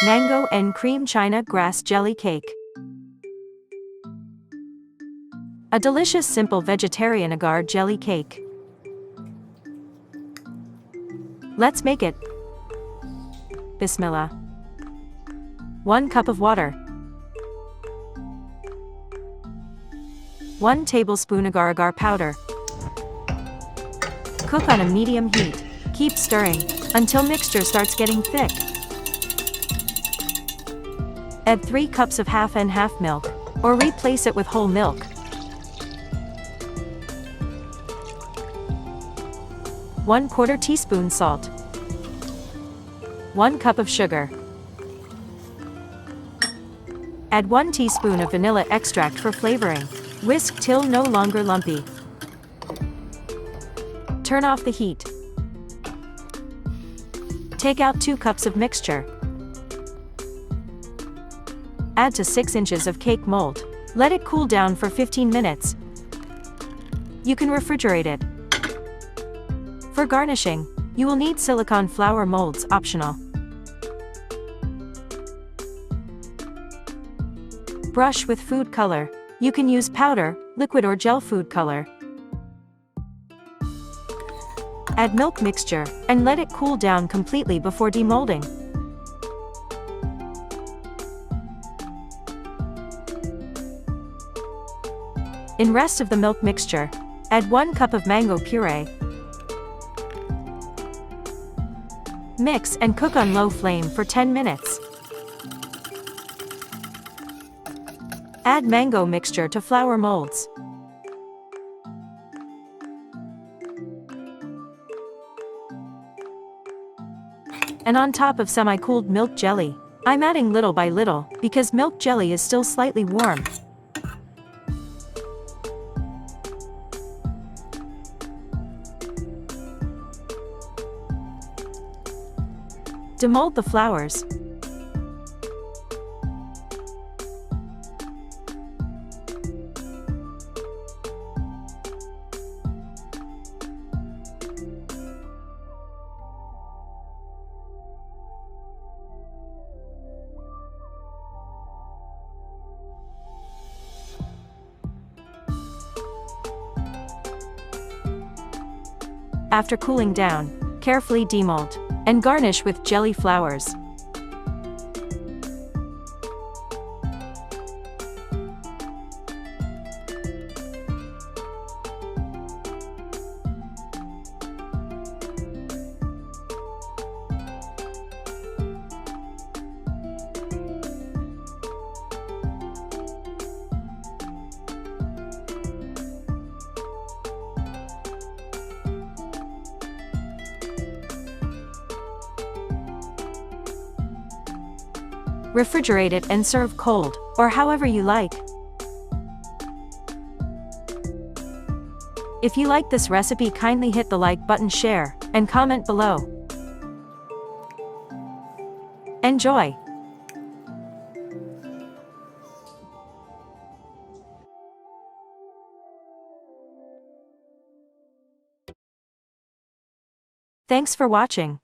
Mango and cream China grass jelly cake. A delicious simple vegetarian agar jelly cake. Let's make it. Bismillah. 1 cup of water. 1 tablespoon agar powder. Cook on a medium heat. Keep stirring until mixture starts getting thick. Add 3 cups of half and half milk, or replace it with whole milk. 1/4 teaspoon salt. 1 cup of sugar. Add 1 teaspoon of vanilla extract for flavoring. Whisk till no longer lumpy. Turn off the heat. Take out 2 cups of mixture. Add to 6 inches of cake mold. Let it cool down for 15 minutes. You can refrigerate it. For garnishing, you will need silicone flour molds, optional. Brush with food color. You can use powder, liquid or gel food color. Add milk mixture, and let it cool down completely before demolding. In rest of the milk mixture, add 1 cup of mango puree. Mix and cook on low flame for 10 minutes. Add mango mixture to flour molds. And on top of semi-cooled milk jelly. I'm adding little by little, because milk jelly is still slightly warm. Demold the flowers. After cooling down, carefully demold, and garnish with jelly flowers. Refrigerate it and serve cold, or however you like. If you like this recipe, kindly hit the like button, share, and comment below. Enjoy! Thanks for watching.